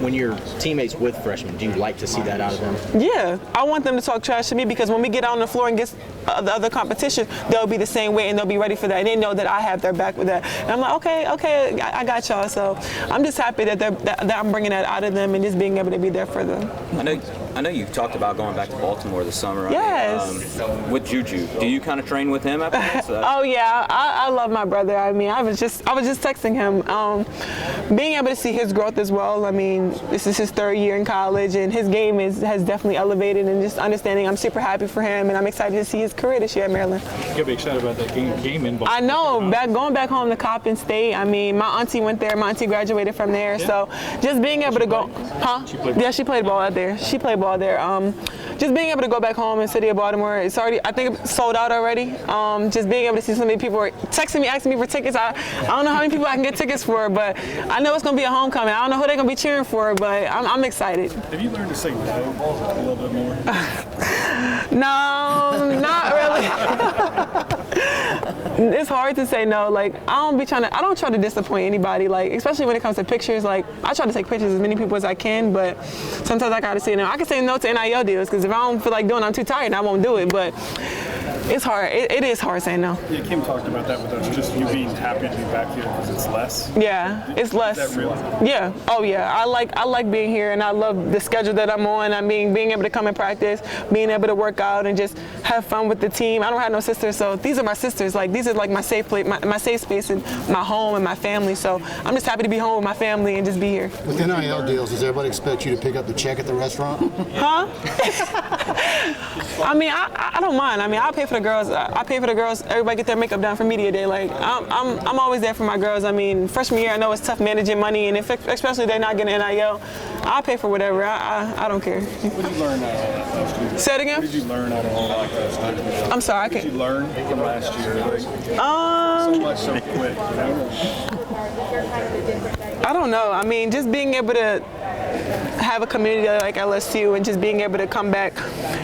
when you're teammates with freshmen, do you like to see that out of them? Yeah, I want them to talk trash to me because when we get out on the floor and get the other competition, they'll be the same way and they'll be ready for that. And they know that I have their back with that. And I'm like, okay, I got y'all. So I'm just happy that I'm bringing that out of them and just being able to be there for them. I know you've talked about going back to Baltimore this summer. Yes. With Juju, do you kind of train with him after this? Oh yeah, I love my brother. I mean, I was just texting him. Being able to see his growth as well. I mean, this is his 3rd year in college, and his game has definitely elevated. And just understanding, I'm super happy for him, and I'm excited to see his career this year at Maryland. You gotta be excited about that game in Baltimore. I know. Going back home to Coppin State. I mean, my auntie went there. My auntie graduated from there. Yeah. So just being able to go, Yeah, she played ball out there. She played ball there. Just being able to go back home in the city of Baltimore, it's already, I think it's sold out already. Just being able to see so many people texting me, asking me for tickets. I don't know how many people I can get tickets for, but I know it's going to be a homecoming. I don't know who they're going to be cheering for, but I'm excited. Have you learned to say no a little bit more? No, not really. It's hard to say no. Like, I don't try to disappoint anybody. Like, especially when it comes to pictures. Like, I try to take pictures as many people as I can, but sometimes I gotta say no. I can say no to NIL deals because if I don't feel like doing it, I'm too tired and I won't do it. But it's hard. It is hard saying no. Yeah, Kim talked about that with us, just you being happy to be back here because it's less. Yeah, it's less. Is that real? Yeah. Oh yeah. I like being here, and I love the schedule that I'm on. I mean, being able to come and practice, being able to work out, and just have fun with the team. I don't have no sisters, so these are my sisters. Like, these are like my safe place, my safe space, and my home and my family. So I'm just happy to be home with my family and just be here. With NIL deals, does everybody expect you to pick up the check at the restaurant? Huh? I mean, I don't mind. I mean, I'll pay for the girls. I pay for the girls. Everybody get their makeup done for media day. Like, I'm always there for my girls. I mean, freshman year, I know it's tough managing money, and especially they're not getting NIL, I'll pay for whatever. I don't care. What did you learn out of that last year? Say it again? What did you learn out of all that last year? I'm sorry, I What can't. did you learn from last year? So much so quick, you know? I don't know. I mean, just being able to have a community like LSU and just being able to come back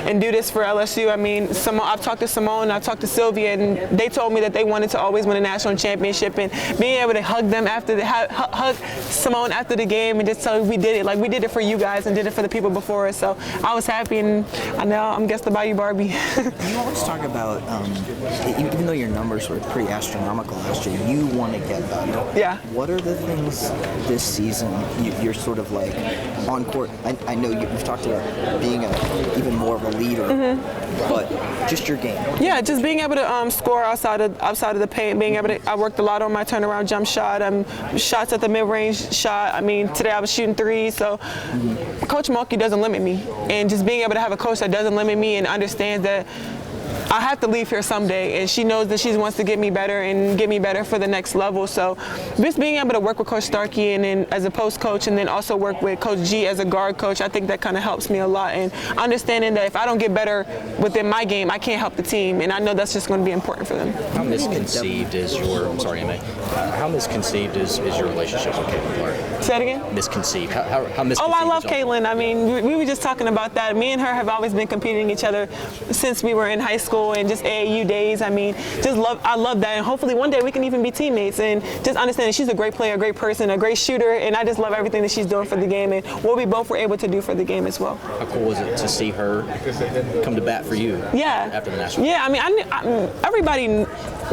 and do this for LSU. I mean, I've talked to Simone, I've talked to Sylvia, and they told me that they wanted to always win a national championship, and being able to hug them hug Simone after the game and just tell them we did it. Like, we did it for you guys and did it for the people before us. So I was happy, and I know I'm guessed to buy you Barbie. You always talk about, even though your numbers were pretty astronomical last year, you want to get better. Yeah. What are the things this season you're sort of like on court? I know you've talked about being even more of a leader, but just your game. Yeah, just being able to score outside of the paint, being able to. I worked a lot on my turnaround jump shot, shots at the mid-range shot. I mean, today I was shooting threes, so Coach Mulkey doesn't limit me, and just being able to have a coach that doesn't limit me and understands that I have to leave here someday, and she knows that she wants to get me better and get me better for the next level. So just being able to work with Coach Starkey and then as a post coach, and then also work with Coach G as a guard coach, I think that kind of helps me a lot. And understanding that if I don't get better within my game, I can't help the team, and I know that's just going to be important for them. How misconceived is your? I'm sorry, MA. How misconceived is your relationship with Caitlin Clark? Say it again. Misconceived. How misconceived? Oh, I love is Caitlin. I mean, we were just talking about that. Me and her have always been competing each other since we were in high school and just AAU days. I mean, I love that, and hopefully one day we can even be teammates. And just understand that she's a great player, a great person, a great shooter, and I just love everything that she's doing for the game and what we both were able to do for the game as well. How cool was it to see her come to bat for you? Yeah. After the national. Yeah, I mean, everybody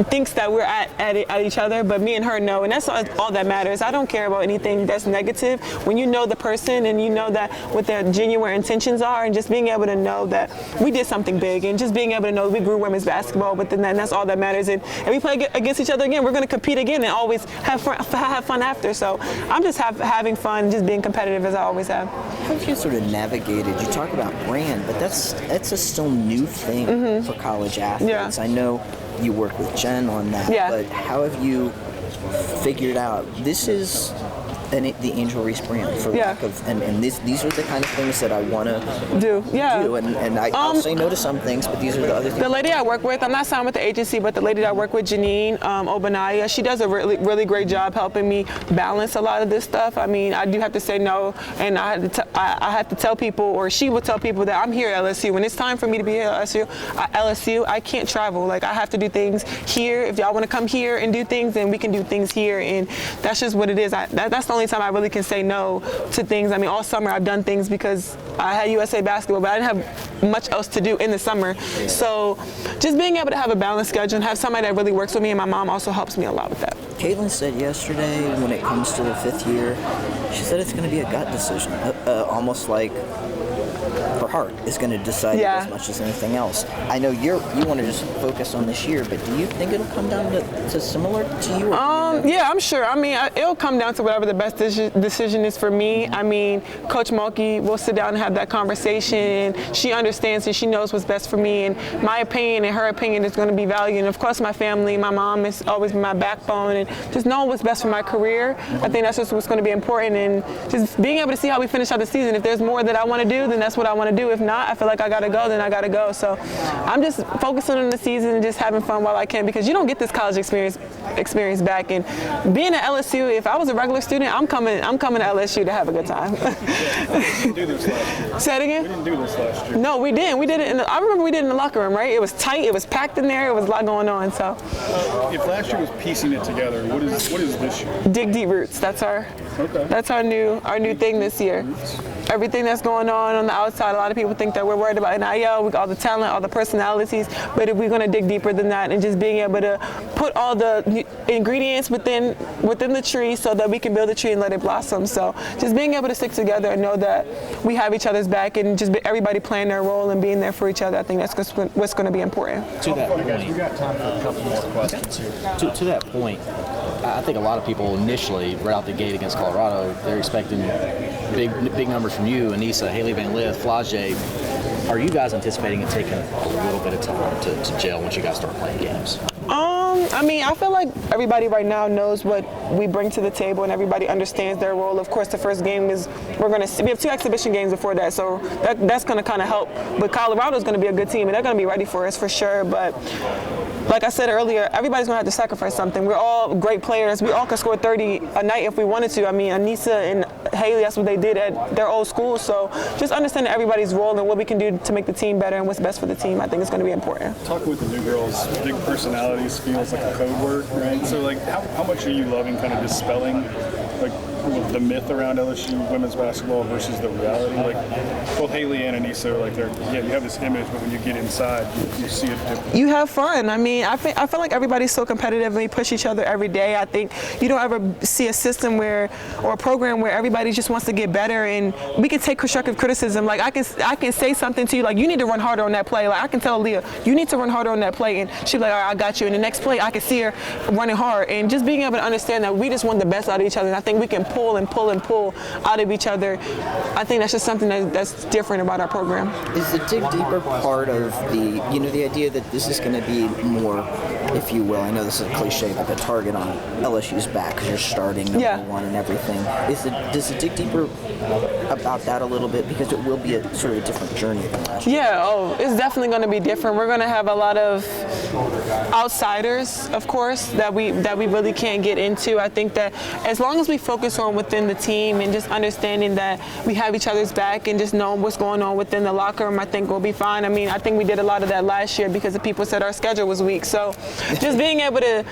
thinks that we're at each other, but me and her know, and that's all that matters. I don't care about anything that's negative. When you know the person and you know that what their genuine intentions are, and just being able to know that we did something big, and just being able to know we grew women's basketball, but then that's all that matters. And we play against each other again. We're going to compete again and always have fun after. So I'm just having fun, just being competitive as I always have. How have you sort of navigated? You talk about brand, but that's a still new thing for college athletes. Yeah. I know you work with Jen on that, but how have you figured out this is the Angel Reese brand for lack of, and these are the kind of things that I want to do. And I'll say no to some things, but these are the other things. The lady I work with, I'm not signed with the agency, but the lady that I work with, Janine Obanaya, she does a really, really great job helping me balance a lot of this stuff. I mean, I do have to say no, and I have to tell people, or she will tell people that I'm here at LSU. When it's time for me to be here at LSU, I can't travel. Like, I have to do things here. If y'all want to come here and do things, then we can do things here, and that's just what it is. That's the only only time I really can say no to things. I mean, all summer I've done things because I had USA basketball, but I didn't have much else to do in the summer. So just being able to have a balanced schedule and have somebody that really works with me, and my mom also helps me a lot with that. Caitlin said yesterday, when it comes to the 5th year, she said it's going to be a gut decision, almost like her heart is going to decide it as much as anything else. I know you want to just focus on this year, but do you think it'll come down to similar to you? Yeah, I'm sure. I mean, it'll come down to whatever the best decision is for me. I mean, Coach Mulkey will sit down and have that conversation. She understands and she knows what's best for me, and my opinion and her opinion is going to be valued. And of course, my family, my mom has always been my backbone, and just knowing what's best for my career, I think that's just what's going to be important. And just being able to see how we finish out the season. If there's more that I want to do, then that's what I want to do. If not, I feel like I got to go, then I got to go. So I'm just focusing on the season and just having fun while I can, because you don't get this college experience back. And being at LSU, if I was a regular student, I'm coming to LSU to have a good time. We didn't do this last year. Say it again? We didn't do this last year. No, we didn't. We did it I remember we did it in the locker room, right? It was tight, it was packed in there, it was a lot going on. So if last year was piecing it together, what is this year? dig deep roots. That's our new thing this year. Everything that's going on the outside, a lot of people think that we're worried about NIL, we got all the talent, all the personalities, but if we're going to dig deeper than that and just being able to put all the ingredients within the tree so that we can build a tree and let it blossom. So just being able to stick together and know that we have each other's back and just everybody playing their role and being there for each other, I think that's what's going to be important. To that point, We got time for a couple more questions here. to that point, I think a lot of people initially, right out the gate against Colorado, they're expecting big numbers from you, Anissa, Hailey Van Lith, Flage. Are you guys anticipating it taking a little bit of time to gel once you guys start playing games? I mean, I feel like everybody right now knows what we bring to the table, and everybody understands their role. Of course, the first game is we have 2 exhibition games before that, so that's going to kind of help. But Colorado's going to be a good team, and they're going to be ready for us for sure. But like I said earlier, everybody's going to have to sacrifice something. We're all great players. We all can score 30 a night if we wanted to. I mean, Anissa and Hailey, that's what they did at their old school. So just understanding everybody's role and what we can do to make the team better and what's best for the team, I think is going to be important. Talking with the new girls, big personalities feels like a code word, right? So like, how much are you loving kind of dispelling like the myth around LSU women's basketball versus the reality? Like both Hailey and Anissa are like you have this image, but when you get inside, you see it different. You have fun. I mean, I feel like everybody's so competitive and we push each other every day. I think you don't ever see a system or a program where everybody just wants to get better, and we can take constructive criticism. Like I can say something to you, like you need to run harder on that play. Like I can tell Leah, you need to run harder on that play, and she'll be like, all right, I got you. And the next play, I can see her running hard, and just being able to understand that we just want the best out of each other. And I think we can pull and pull and pull out of each other. I think that's just something that's different about our program. Is the dig deeper part of the idea that this is going to be more, if you will, I know this is a cliche, but the target on LSU's back because you're starting number one and everything. Does the dig deeper about that a little bit, because it will be a sort of a different journey than last year? Yeah, it's definitely going to be different. We're going to have a lot of outsiders, of course, that we really can't get into. I think that as long as we focus on within the team and just understanding that we have each other's back and just knowing what's going on within the locker room, I think we'll be fine. I mean, I think we did a lot of that last year because the people said our schedule was weak. So just being able to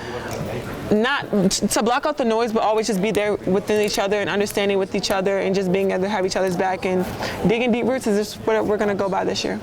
not to block out the noise, but always just be there within each other and understanding with each other and just being able to have each other's back and digging deep roots is just what we're going to go by this year.